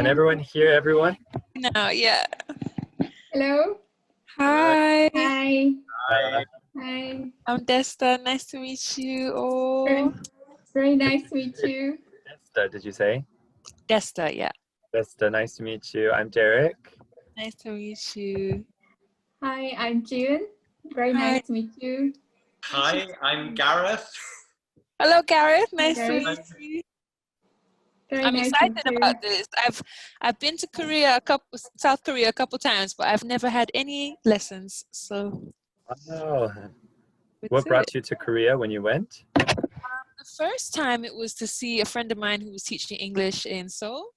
everyone hear everyone? No, yeah. Hello. Hi. Hi. Uh, Hi. I'm Desta. Nice to meet you. Very, Oh, very nice to meet you. Desta, did you say? Desta, yeah. Desta, nice to meet you. I'm Derek. Nice to meet you. Hi, I'm Jieun. Very Hi. nice to meet you. Hi, I'm Gareth. Hello, Gareth. Nice to Gareth. meet you. Very I'm nice to excited meet you. about this. I've been to South Korea a couple times, but I've never had any lessons. So Oh, that's what it. brought you to Korea when you went? The first time it was to see a friend of mine who was teaching English in Seoul.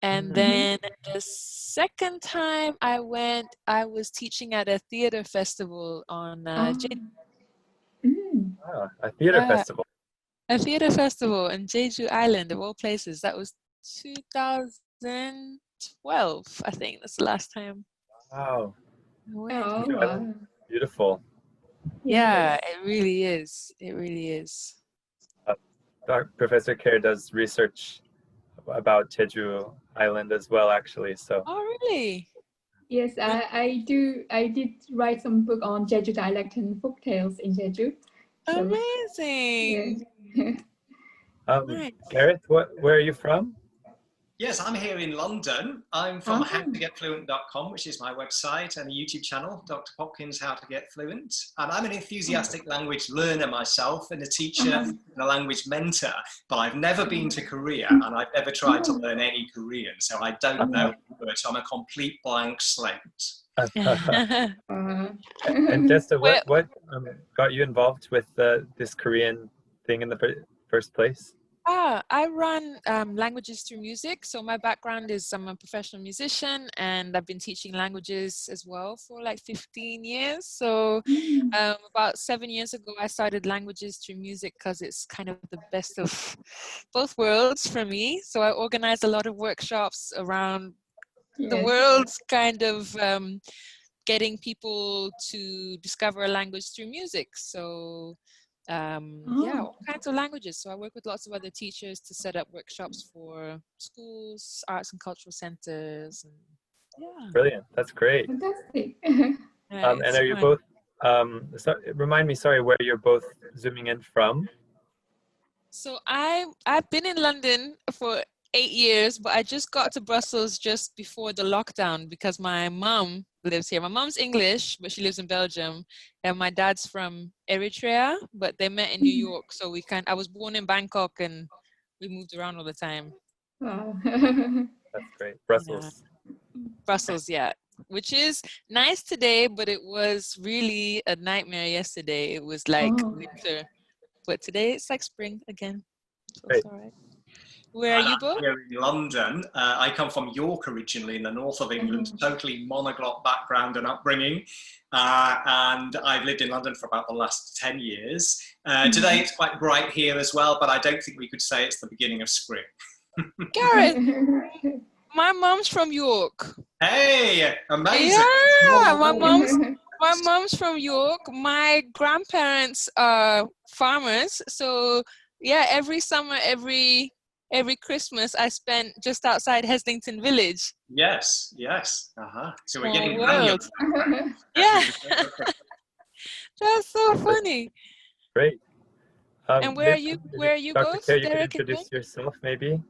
And Mhm. then the second time I went, I was teaching at a theater festival on Jeju. Mm. Oh, a theater Yeah. festival. A theater festival in Jeju Island, of all places. That was 2012, I think. That's the last time Wow, I went. Oh, Yeah. wow. beautiful. Yeah, Yes. it really is. It really is. Professor Kerr does research about Jeju Island as well, actually. So, Oh, really? Yes, I do. I did write some book on Jeju dialect and folk tales in Jeju. So, Amazing. yeah. Nice. Gareth, where are you from? Yes, I'm here in London. I'm from Ah. howtogetfluent.com, which is my website, and a YouTube channel, Dr. Popkins, How to Get Fluent. And I'm an enthusiastic language learner myself and a teacher and a language mentor, but I've never been to Korea and I've never tried to learn any Korean, so I don't know much. I'm a complete blank slate. And Desta, Well- what got you involved with this Korean thing in the first place? I run languages through music. So my background is I'm a professional musician and I've been teaching languages as well for like 15 years. So about 7 years ago, I started languages through music because it's kind of the best of both worlds for me. So I organize a lot of workshops around the Yes. world's kind of getting people to discover a language through music. So yeah, all kinds of languages. So I work with lots of other teachers to set up workshops for schools, arts and cultural centers, and yeah. Brilliant. That's great. Fantastic. Yeah, And it's are you fun. both, remind me, sorry, where you're both zooming in from? So I've been in London for 8 years, but I just got to Brussels just before the lockdown because my mom lives here. My mom's English, but she lives in Belgium, and my dad's from Eritrea, but they met in New York. So I was born in Bangkok, and we moved around all the time. Wow. That's great. Brussels. Brussels, yeah, which is nice today, but it was really a nightmare yesterday. It was like winter, but today it's like spring again. So it's Great. all right. Where are you both? Here in London. I come from York originally in the north of England, totally monoglot background and upbringing. And I've lived in London for about the last 10 years. Today it's quite bright here as well, but I don't think we could say it's the beginning of spring. Gareth, my mom's from York. Hey, amazing. Yeah, my mom's from York. My grandparents are farmers, so yeah, every summer, every Christmas, I spent just outside Heslington Village. Yes, yes. So we're Small getting world. granular. Yeah, that's so funny. Great. And where are you? Where are you Dr. both? Kerr, you can Derek and introduce Jieun? yourself, maybe?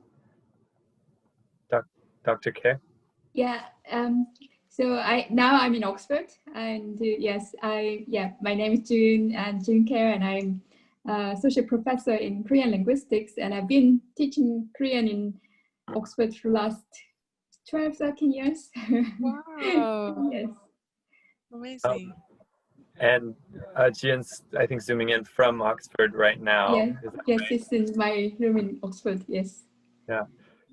Dr. Kerr? Yeah. So I'm in Oxford, and yes, my name is Jieun and Jieun Kerr, and I'm associate professor in Korean linguistics, and I've been teaching Korean in Oxford for the last 12, 13 years. Wow, Yes. amazing. And Jieun's, I think, zooming in from Oxford right now. Yeah. Is that Yes, right? it's in my room in Oxford. Yes. Yeah.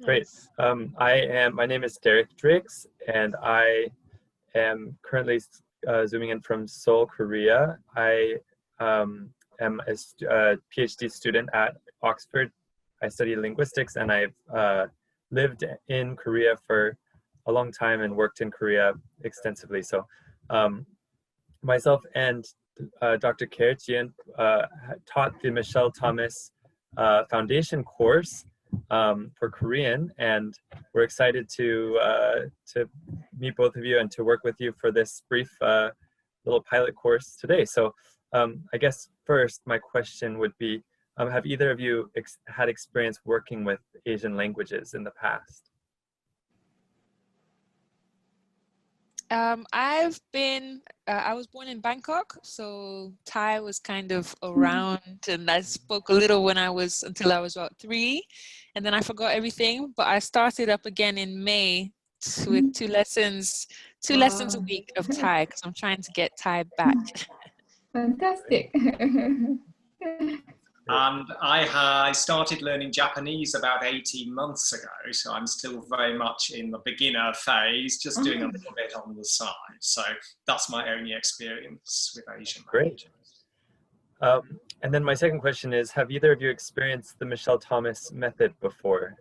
Great. Nice. My name is Derek Driggs, and I am currently zooming in from Seoul, Korea. I am a PhD student at Oxford. I study linguistics, and I've lived in Korea for a long time and worked in Korea extensively. So myself and Dr. Kerr Jieun taught the Michel Thomas Foundation course for Korean, and we're excited to meet both of you and to work with you for this brief little pilot course today. So I guess first my question would be, have either of you had experience working with Asian languages in the past? I was born in Bangkok, so Thai was kind of around, and I spoke a little until I was about 3, and then I forgot everything, but I started up again in May with 2 lessons a week of Thai, because I'm trying to get Thai back. Fantastic. And I started learning Japanese about 18 months ago, so I'm still very much in the beginner phase, just doing a little bit on the side. So that's my only experience with Asian languages. Great. And then my second question is, have either of you experienced the Michel Thomas method before?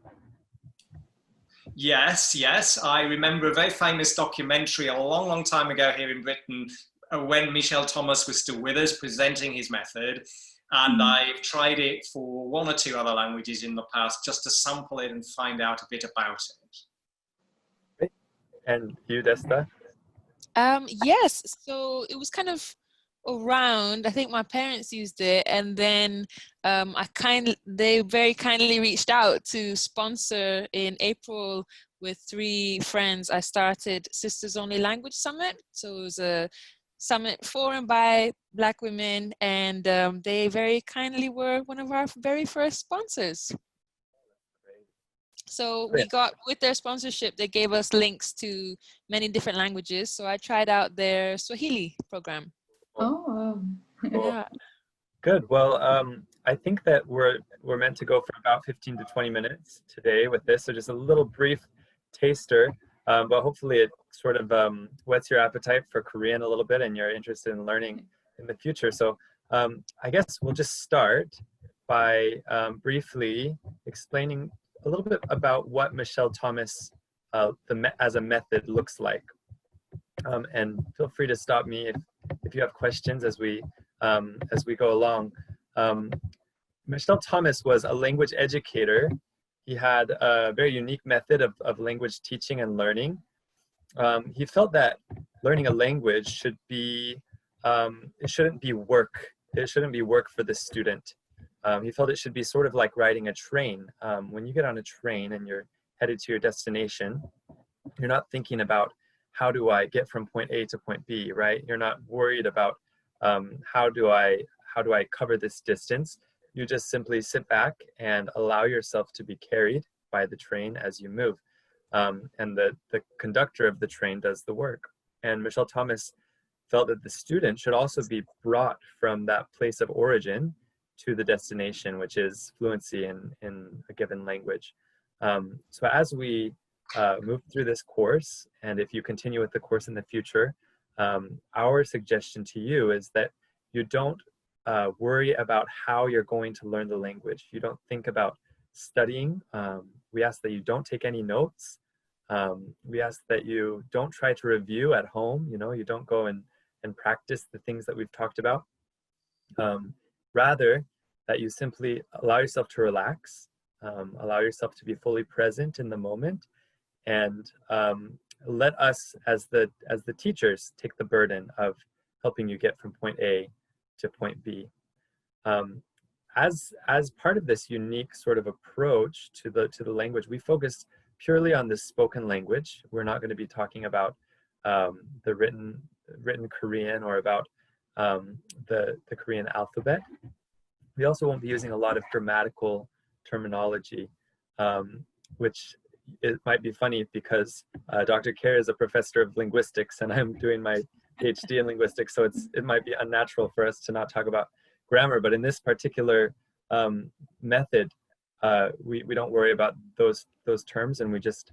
Yes. I remember a very famous documentary a long time ago here in Britain when Michel Thomas was still with us, presenting his method. And I've tried it for 1 or 2 other languages in the past, just to sample it and find out a bit about it. Great. And you, Desta? Yes, so it was kind of around. I think my parents used it, and then they very kindly reached out to sponsor in April with 3 friends. I started Sisters Only Language Summit. So it was a summit for and by Black women, and they very kindly were one of our very first sponsors. So we got, with their sponsorship, they gave us links to many different languages. So I tried out their Swahili program. Oh, yeah. Good. Well, I think that we're meant to go for about 15 to 20 minutes today with this. So just a little brief taster. But hopefully it sort of whets your appetite for Korean a little bit, and you're interested in learning in the future. So I guess we'll just start by briefly explaining a little bit about what Michel Thomas as a method looks like. And feel free to stop me if you have questions as we go along. Michel Thomas was a language educator. He had a very unique method of language teaching and learning. He felt that learning a language should be, it shouldn't be work. It shouldn't be work for the student. He felt it should be sort of like riding a train. When you get on a train and you're headed to your destination, you're not thinking about how do I get from point A to point B, right? You're not worried about how do I cover this distance. You just simply sit back and allow yourself to be carried by the train as you move. And the conductor of the train does the work. And Michel Thomas felt that the student should also be brought from that place of origin to the destination, which is fluency in a given language. So as we move through this course, and if you continue with the course in the future, our suggestion to you is that you don't worry about how you're going to learn the language. You don't think about studying. We ask that you don't take any notes. We ask that you don't try to review at home. You don't go and practice the things that we've talked about. Rather, that you simply allow yourself to relax, allow yourself to be fully present in the moment, and let us, as the teachers, take the burden of helping you get from point A to point B. As part of this unique sort of approach to the language, we focused purely on the spoken language. We're not going to be talking about the written Korean or about the Korean alphabet. We also won't be using a lot of grammatical terminology, which it might be funny because Dr. Kerr is a professor of linguistics and I'm doing my PhD in linguistics, so it might be unnatural for us to not talk about grammar. But in this particular method, we don't worry about those terms, and we just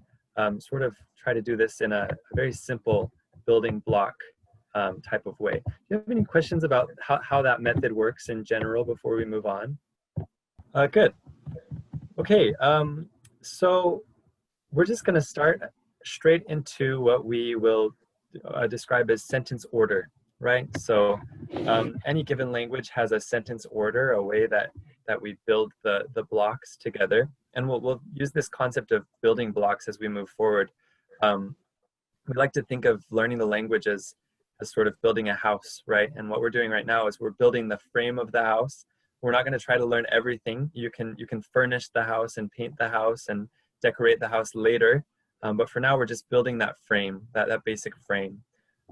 sort of try to do this in a very simple building block type of way. Do you have any questions about how that method works in general before we move on? Good. Okay, so we're just going to start straight into what we will describe as sentence order, right? So any given language has a sentence order, a way that that we build the blocks together. And we'll use this concept of building blocks as we move forward. We like to think of learning the language as sort of building a house, right? And what we're doing right now is we're building the frame of the house. We're not going to try to learn everything. You can furnish the house and paint the house and decorate the house later. But for now, we're just building that frame, that basic frame.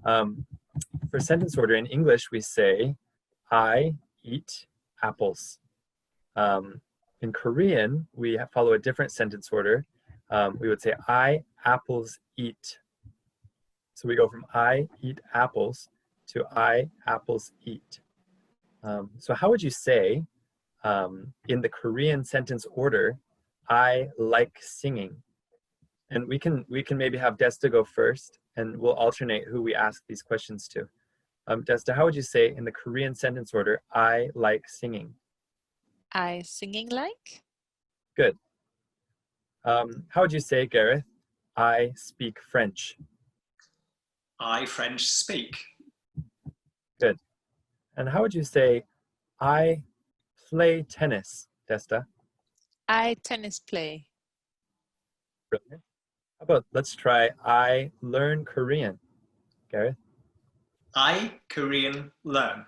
For sentence order in English, we say, I eat apples. In Korean, we follow a different sentence order. We would say, I apples eat. So we go from I eat apples to I apples eat. So how would you say, in the Korean sentence order, I like singing? And we can maybe have Desta go first, and we'll alternate who we ask these questions to. Desta, how would you say in the Korean sentence order, I like singing? I singing like? Good. How would you say, Gareth, I speak French? I French speak. Good. And how would you say, I play tennis, Desta? I tennis play. Brilliant. How about, let's try, I learn Korean, Gareth? I Korean learn.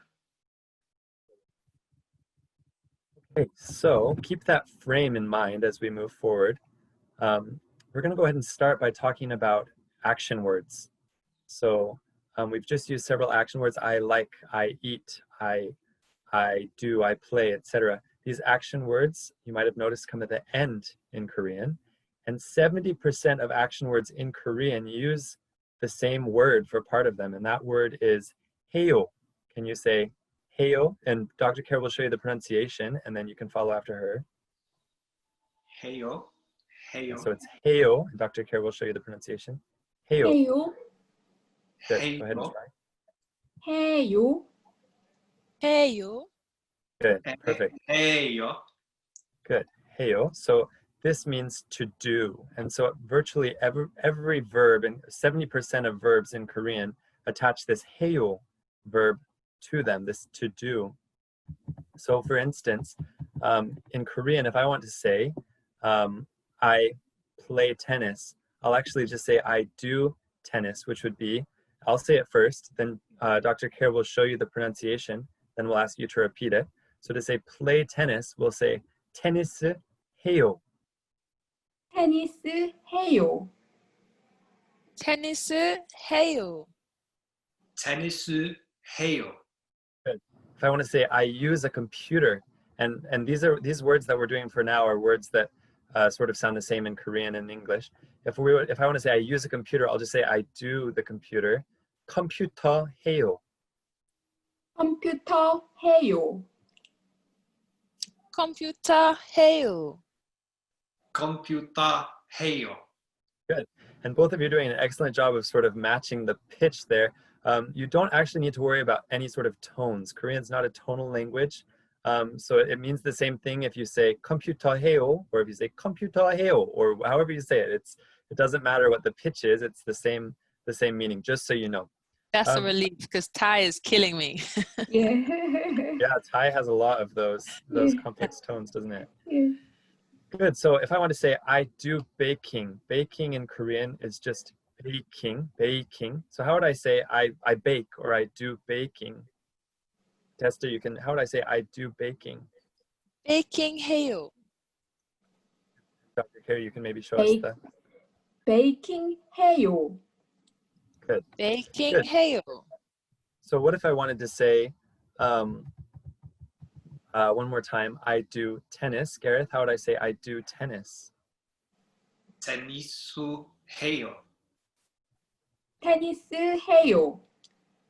Okay, so keep that frame in mind as we move forward. We're going to go ahead and start by talking about action words. So we've just used several action words, I like, I eat, I do, I play, etc. These action words, you might have noticed, come at the end in Korean. And 70% of action words in Korean use the same word for part of them. And that word is heyo. Can you say heyo? And Dr. Kerr will show you the pronunciation, and then you can follow after her. Heyo. Heyo. So it's heyo, and Dr. Kerr will show you the pronunciation. Heyo. 해요. Good. Heyo. Go ahead and try. 해요. Heyo. Good. Perfect. Heyo. Good. Heyo. So this means to do. And so virtually every verb, and 70% of verbs in Korean attach this heyo verb to them, this to do. So for instance, in Korean, if I want to say, I play tennis, I'll actually just say I do tennis, which would be, I'll say it first, then Dr. Kerr will show you the pronunciation, then we'll ask you to repeat it. So to say play tennis, we'll say 테니스 해요. 테니스 해요. 테니스 해요. 테니스 해요. Good. If I want to say I use a computer, and these words that we're doing for now are words that sort of sound the same in Korean and English. If I want to say I use a computer, I'll just say I do the computer. 컴퓨터 해요. 컴퓨터 해요. 컴퓨터 해요. 컴퓨터 해요. Good. And both of you are doing an excellent job of sort of matching the pitch there. You don't actually need to worry about any sort of tones. Korean's not a tonal language. So it means the same thing if you say 컴퓨터 해요, or if you say 컴퓨터 해요, or however you say it. It doesn't matter what the pitch is. It's the same meaning, just so you know. That's a relief because Thai is killing me. Yeah. Yeah, Thai has a lot of those complex tones, doesn't it? Yeah. Good. So if I want to say I do baking, baking in Korean is just baking. So how would I say I bake or I do baking? Tester, how would I say I do baking? Baking 해요. Dr. Kerry, you can maybe show us the... 베이킹 해요. Good. Baking Good. 해요. So what if I wanted to say, one more time, I do tennis. Gareth, how would I say I do tennis? 테니스 해요. 테니스 해요.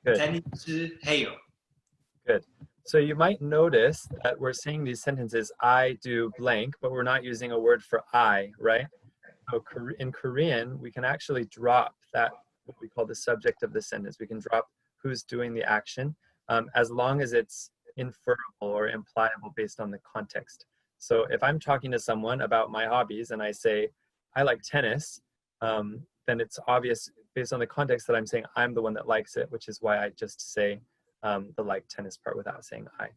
Good. 테니스 해요. Good. So you might notice that we're saying these sentences, I do blank, but we're not using a word for I, right? So in Korean, we can actually drop that, what we call the subject of the sentence. We can drop who's doing the action, as long as it's inferable or impliable based on the context. So if I'm talking to someone about my hobbies and I say, I like tennis, then it's obvious based on the context that I'm saying I'm the one that likes it, which is why I just say the like tennis part without saying I.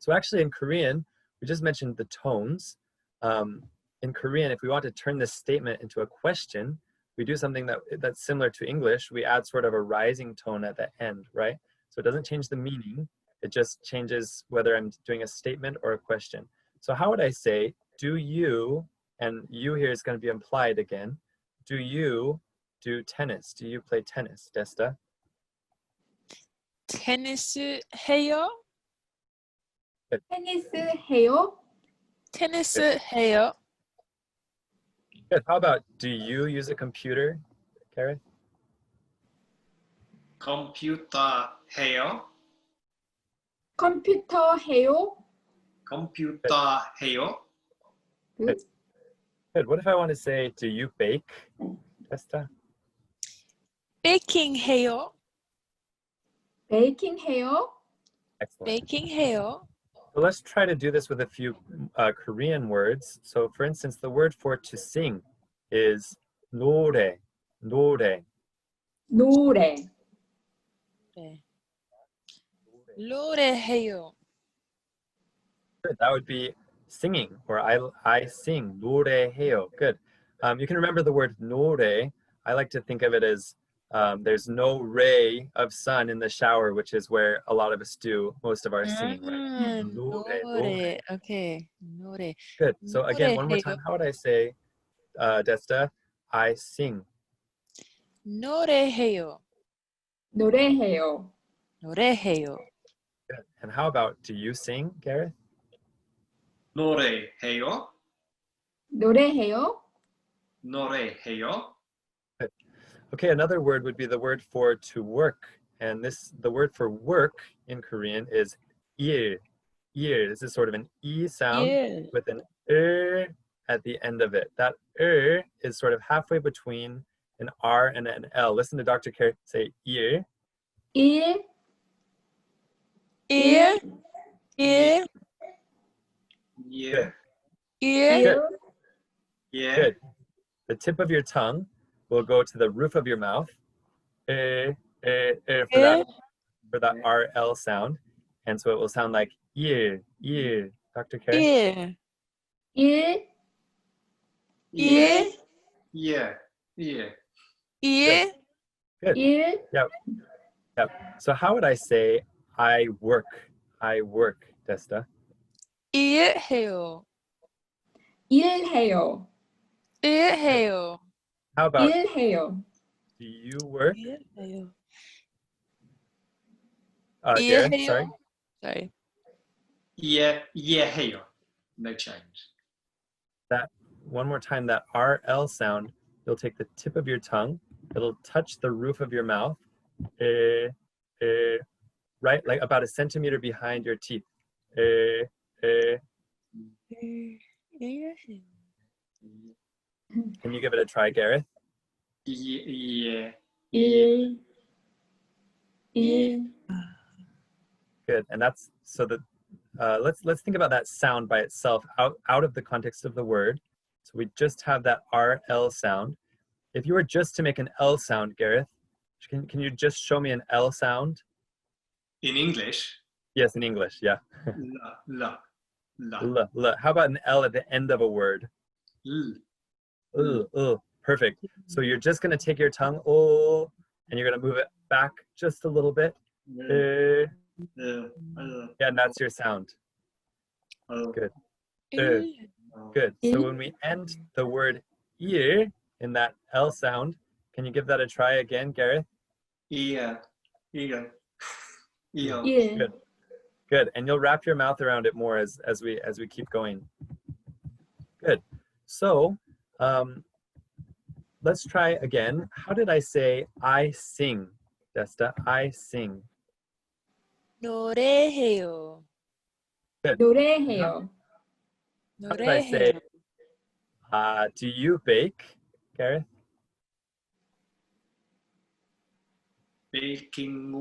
So actually in Korean, we just mentioned the tones. In Korean, if we want to turn this statement into a question, we do something that's similar to English. We add sort of a rising tone at the end, right? So it doesn't change the meaning. It just changes whether I'm doing a statement or a question. So how would I say, do you, and you here is going to be implied again, do you do tennis? Do you play tennis, Desta? 테니스 해요? 테니스 해요? 테니스 해요? Good. How about, do you use a computer, Gareth? 컴퓨터 해요? 컴퓨터 해요? 컴퓨터 해요? Good. Good. What if I want to say, do you bake, Desta? 베이킹 해요? 베이킹 해요? Excellent. 베이킹 해요? So let's try to do this with a few Korean words. So for instance, the word for to sing is 노래, 노래. 노래. 네. 노래해요. Good. That would be singing, or I sing, 노래해요. Good. You can remember the word 노래. I like to think of it as there's no ray of sun in the shower, which is where a lot of us do most of our singing, right? 노래, 노래. Okay. 노래. Good. So again, one more 노래해요. time, how would I say, Desta? I sing. 노래해요. 노래해요. 노래해요. Good. And how about, do you sing, Gareth? 노래해요? 노래해요? 노래해요? Okay, another word would be the word for to work. And the word for work in Korean is 일. 일. This is sort of an E sound 일. with an at the end of it. That is sort of halfway between an R and an L. Listen to Dr. Kerr say 일. 일. 일. 일. Yeah. 일. Good. Yeah. Good. The tip of your tongue will go to the roof of your mouth for that RL sound. And so it will sound like 일, 일. Dr. Kerr? 일. 일. 일. Yeah. Yeah. 일. Good. 일. Yep. So how would I say I work? I work, Desta. 일해요. 일해요. 일해요. How about, 일해요. do you work? 일해요. Gareth, 일해요. sorry. Sorry. Yeah. Yeah. 해요. No change. That one more time, that RL sound, you'll take the tip of your tongue, it'll touch the roof of your mouth, right? Like about a centimeter behind your teeth. 일해요. Can you give it a try, Gareth? Yeah. 일. 일. Good. And that's so that let's think about that sound by itself out of the context of the word. So we just have that RL sound. If you were just to make an L sound, Gareth, can you just show me an L sound? In English. Yes, in English, yeah. La. La. L. How about an L at the end of a word? L. Perfect. So you're just going to take your tongue, oh, and you're going to move it back just a little bit. Yeah, and that's your sound. Good. Good. So when we end the word 일 in that L sound, can you give that a try again, Gareth? Yeah. Yeah. Yeah. 일. Good. And you'll wrap your mouth around it more as we keep going. Good. So let's try again. How did I say I sing, Desta? I sing. 노래해요. Good. 노래해요. How did I say 노래해요. do you bake, Gareth? 베이킹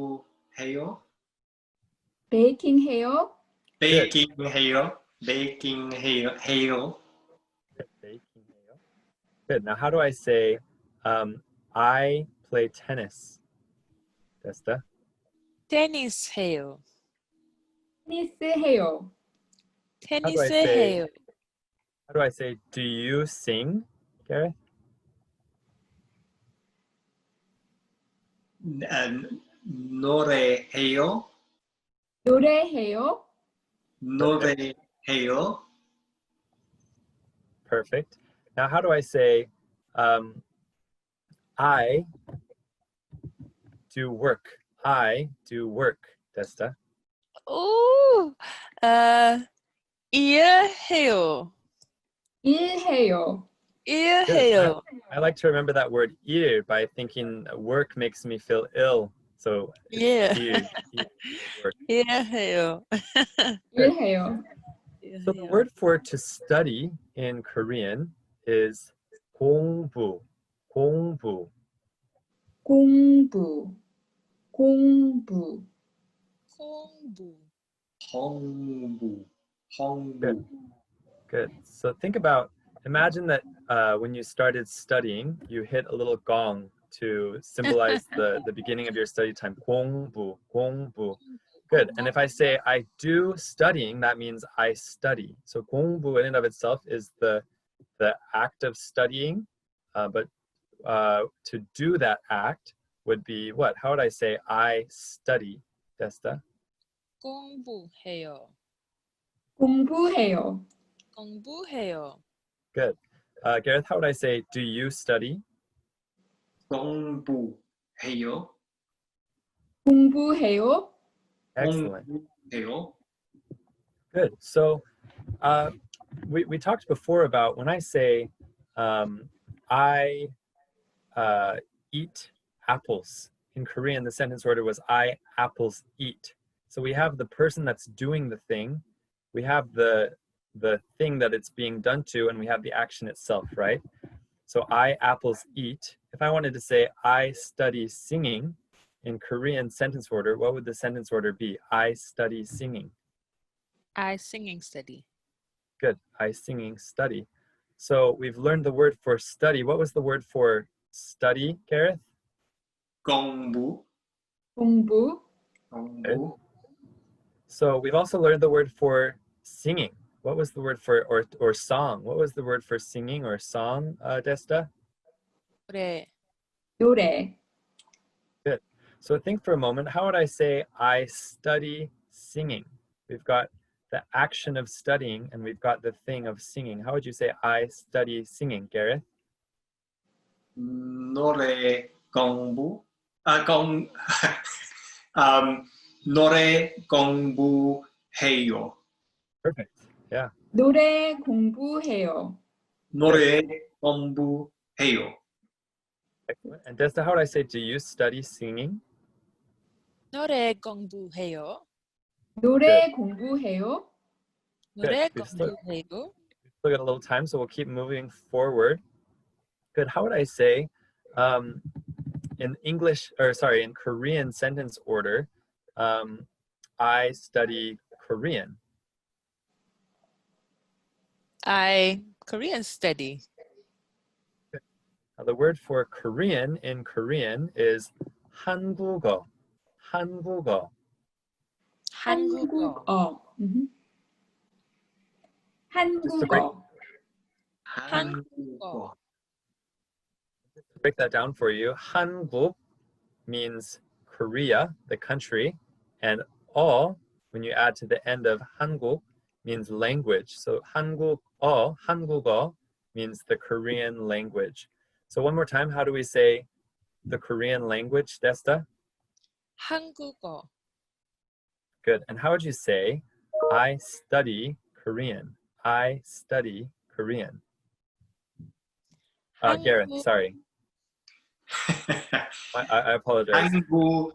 해요? 베이킹 해요? 베이킹 해요? 베이킹 해요? 해요? Baking. Good. Now how do I say I play tennis, Desta? 테니스 해요. 테니스해요. 테니스해요. How do I say, do you sing, Gareth? 노래해요. 노래해요. 노래해요. Perfect. Now, how do I say, I do work? I do work, Desta. 오, 일해요. 일해요. 일해요. I like to remember that word ir by thinking work makes me feel ill. So Yeah. work. 일해요. 일해요. So the word for to study in Korean is 공부. 공부. 공부. 공부. 공부. 홍부. 홍부. Good. Good. So think about, imagine that when you started studying, you hit a little gong to symbolize the beginning of your study time. 공부. 공부. Good. And if I say I do studying, that means I study. So 공부 in and of itself is the act of studying, but to do that act would be what? How would I say I study, Desta? 공부해요. 공부해요. 공부해요. Good. Gareth, how would I say do you study? 공부해요. 공부해요. Excellent. 공부해요. Good. So we talked before about when I say I eat apples. In Korean, the sentence order was I apples eat. So we have the person that's doing the thing, we have the thing that it's being done to, and we have the action itself, right? So I apples eat. If I wanted to say I study singing in Korean sentence order, what would the sentence order be? I study singing. I singing study. Good. I singing study. So we've learned the word for study. What was the word for study, Gareth? 공부. 공부. 공부. So we've also learned the word for singing. What was the word for, or song? What was the word for singing or song, Desta? 노래. 노래. Good. So think for a moment, how would I say I study singing? We've got the action of studying and we've got the thing of singing. How would you say I study singing, Gareth? 노래 공부. 노래 공부해요. Perfect. Yeah. 노래 공부해요. 노래 공부해요. Excellent. And Desta, how would I say do you study singing? 노래 공부해요. 노래 공부해요. 노래 Good. We've 공부해요. still got a little time, so we'll keep moving forward. Good. How would I say in English, or sorry, in Korean sentence order, I study Korean. I Korean study. Now, the word for Korean in Korean is 한국어. 한국어. 한국어. 한국어. 한국어. To break that down for you, 한국 means Korea, the country, and all, when you add to the end of 한국, means language. So 한국어, 한국어 means the Korean language. So one more time, how do we say the Korean language, Desta? 한국어. Good. And how would you say, I study Korean? I study Korean. Gareth, sorry. I apologize. 한국어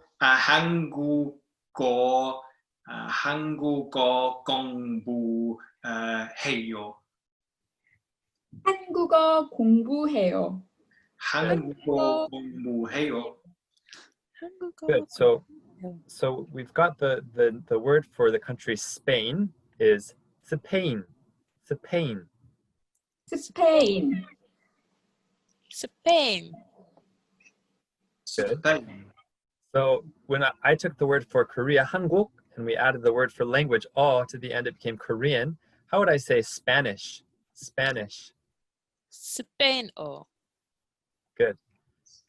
공부해요. 한국어 공부해요. 한국어 공부해요. Good. So we've got the word for the country Spain is Spain. Spain. 스페인. Spain. Good. So when I took the word for Korea, 한국, and we added the word for language, all, to the end, it became Korean. How would I say Spanish? Spanish. 스페인어. Good.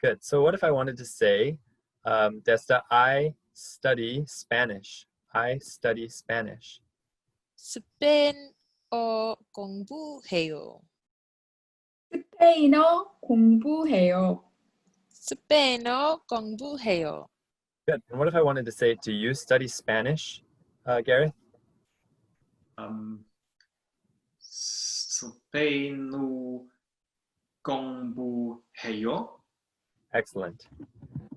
Good. So what if I wanted to say, Desta, I study Spanish. I study Spanish. 스페인어 공부해요. 스페인어 공부해요. 스페인어 공부해요. Good. And what if I wanted to say, do you study Spanish, Gareth? 스페인어 공부해요. Excellent.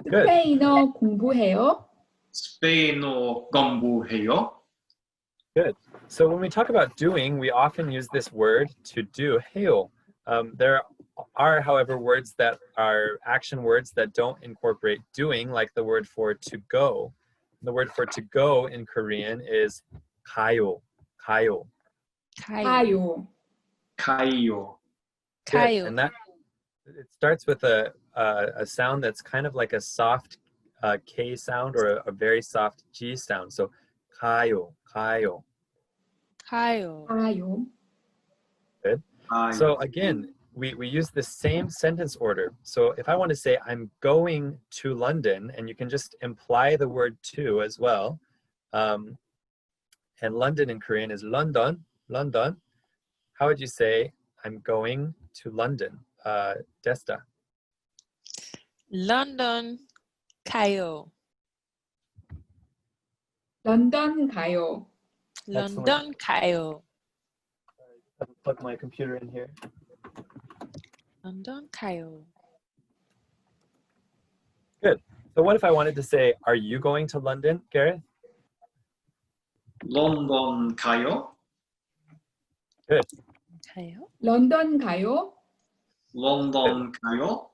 Good. 스페인어 공부해요. 스페인어 공부해요. Good. So when we talk about doing, we often use this word to do, 해요. There are, however, words that are action words that don't incorporate doing, like the word for to go. The word for to go in Korean is 가요. 가요. 가요. 가요. Good. 가요. And that it starts with a sound that's kind of like a soft K sound or a very soft G sound. So 가요, 가요. 가요. 가요. Good. So again, we use the same sentence order. So if I want to say I'm going to London, and you can just imply the word to as well. And London in Korean is London, London. How would you say I'm going to London, Desta? 런던 가요. 런던 가요. 런던 가요. I'll plug my computer in here. 런던 가요. Good. So what if I wanted to say, are you going to London, Gareth? 런던 가요. Good. 가요. 런던 가요. 런던 가요.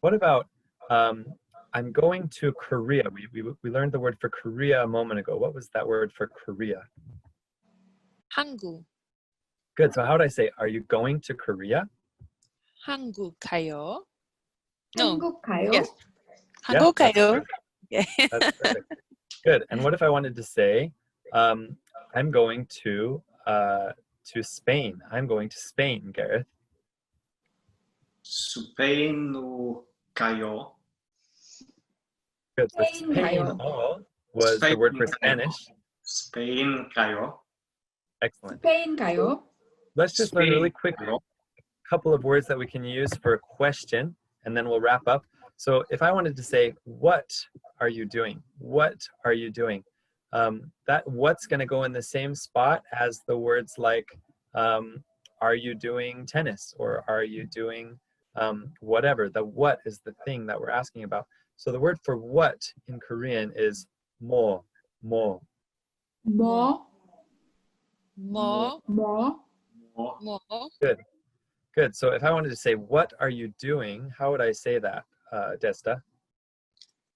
What about I'm going to Korea? We learned the word for Korea a moment ago. What was that word for Korea? 한국. Good. So how would I say, are you going to Korea? 한국 가요. No. 한국 가요. Yes. Yeah, 한국 that's 가요. perfect. Yeah. That's perfect. Good. And what if I wanted to say, I'm going to Spain. I'm going to Spain, Gareth. 스페인어 가요. Good. So Spain Spain 가요. all was the word for Spanish. 스페인 가요. Excellent. 스페인 가요. Let's just learn really 스페인 quick 가요. a couple of words that we can use for a question, and then we'll wrap up. So if I wanted to say, what are you doing? What are you doing? That what's going to go in the same spot as the words like, are you doing tennis? Or are you doing whatever? The what is the thing that we're asking about. So the word for what in Korean is mo, mo. 뭐, 뭐, 뭐, 뭐, 뭐, Good. So if I wanted to say, what are you doing? How would I say that, Desta?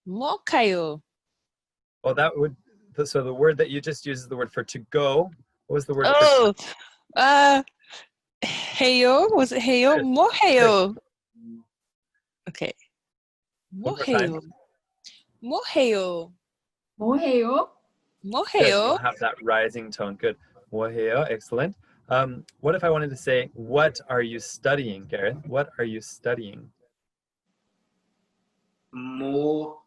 뭐 가요. Well, that would, so the word that you just used is the word for to go. What was the word for Oh, 해요? Was it 해요? Good. 뭐 해요? Okay. 뭐 One more time. 해요? 뭐 해요? 뭐 해요? 뭐 Good. 해요? You'll have that rising tone. Good. 뭐해요? Excellent. What if I wanted to say, what are you studying, Gareth? What are you studying? 뭐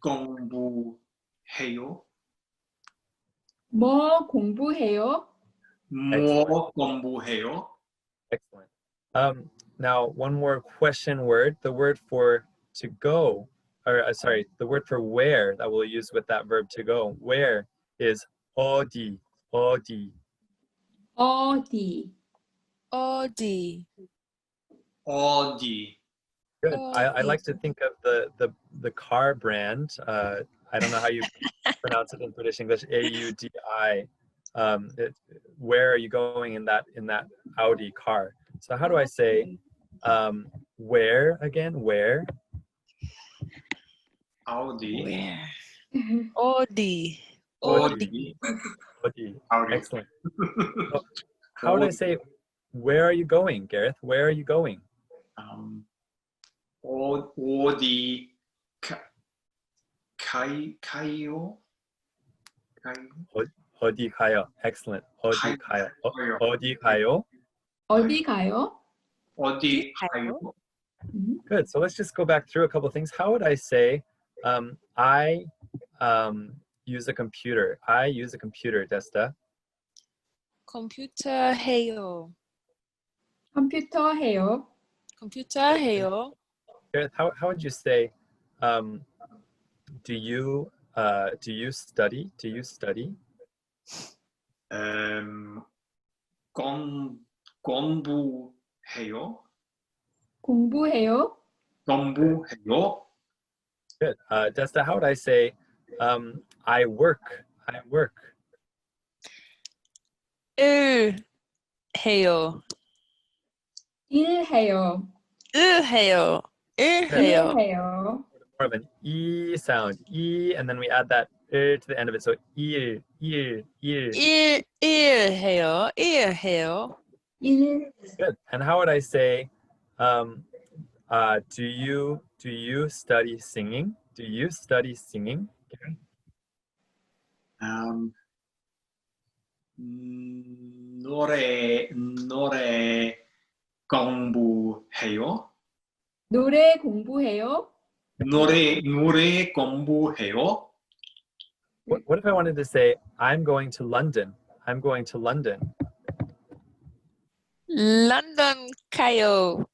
공부해요. 뭐 공부해요? 뭐 공부해요. Excellent. Now, one more question word. The word for to go, or sorry, the word for where that we'll use with that verb to go. Where is 어디, 어디. 어디? 어디? 어디. Good. I like to think of the car brand. I don't know how you pronounce it in British English. AUDI. Where are you going in that Audi car? So how do I say where again? Where? 어디. Where? 어디? 어디. 어디. 어디. Excellent. So how would I say where are you going, Gareth? Where are you going? 어디 가요? 어디 가요? Excellent. 어디 가요? 어디 가요? 어디 가요? 어디 가요? Good. So let's just go back through a couple of things. How would I say I use a computer? I use a computer, Desta. 컴퓨터 해요. 컴퓨터 해요. 컴퓨터 해요. Gareth, how would you say do you study? Do you study? 공부해요. 공부해요. 공부해요. Good. Desta, how would I say I work? I work. 해요. 일해요. 해요. 해요. 일해요. More of an E sound. E, and then we add that to the end of it. So 일. 해요. 해요. 일. Good. And how would I say do you study singing? Do you study singing? 노래 공부해요. 노래 공부해요. 노래 공부해요. What if I wanted to say I'm going to London? I'm going to London. 런던 가요.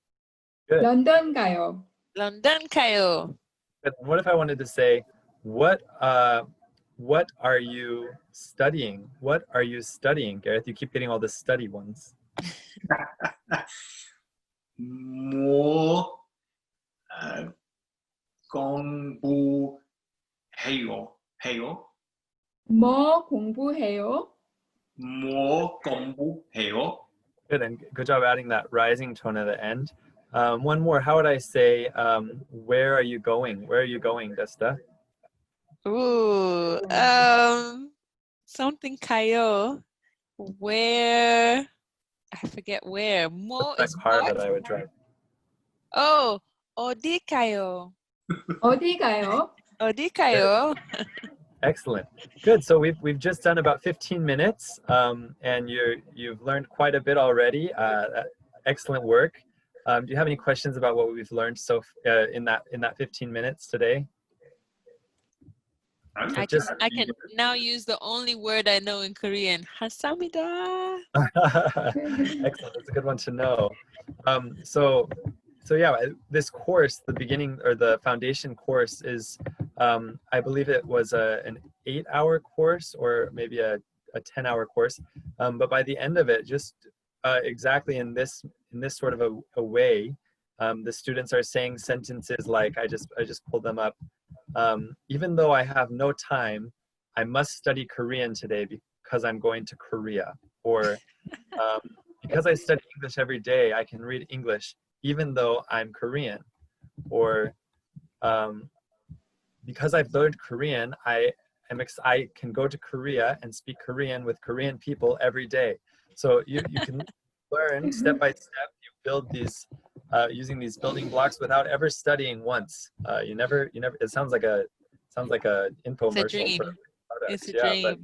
Good. 런던 가요. 런던 가요. Good. And what if I wanted to say what are you studying? What are you studying, Gareth? You keep getting all the study ones. 뭐 공부해요. 뭐 공부해요? 뭐 공부해요. Good, and good job adding that rising tone at the end. One more. How would I say where are you going? Where are you going, Desta? Ooh, something 가요. Where? I forget where. Mo That is car what? that I would drive. Oh, 어디 가요? 어디 가요? 어디 가요? Excellent. Good. So we've just done about 15 minutes, and you've learned quite a bit already. Excellent work. Do you have any questions about what we've learned in that 15 minutes today? I can now use the only word I know in Korean. 감사합니다. Excellent. That's a good one to know. So yeah, this course, the beginning or the foundation course is, I believe it was an 8-hour course or maybe a 10-hour course. But by the end of it, just exactly in this sort of a way, the students are saying sentences like, I just pulled them up. Even though I have no time, I must study Korean today because I'm going to Korea. Or because I study English every day, I can read English even though I'm Korean. Or because I've learned Korean, I can go to Korea and speak Korean with Korean people every day. So you can learn step by step. You build these using these building blocks without ever studying once. You never. It sounds like a infomercial. It's a dream. It's a dream. But,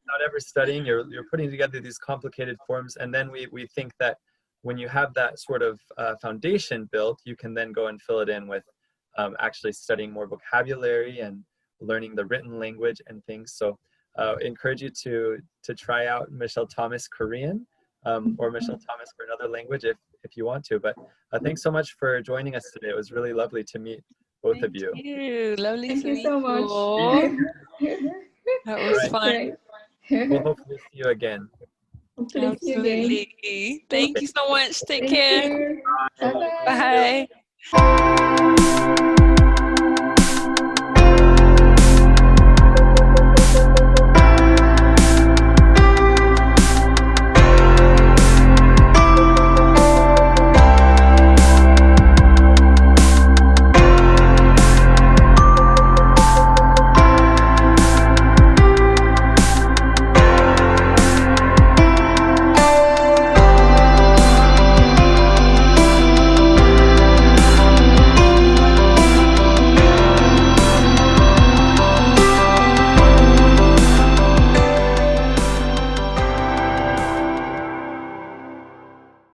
without ever studying, you're putting together these complicated forms, and then we think that when you have that sort of foundation built, you can then go and fill it in with actually studying more vocabulary and learning the written language and things. So encourage you to try out Michel Thomas Korean or Michel Thomas for another language if you want to. But thanks so much for joining us today. It was really lovely to meet both of you. Thank you. Lovely Thank to you meet so much. you. That was fun. We'll hopefully see you again. Hopefully see you again. Absolutely. Thank you so much. Take Thank care. you. Bye-bye. Bye.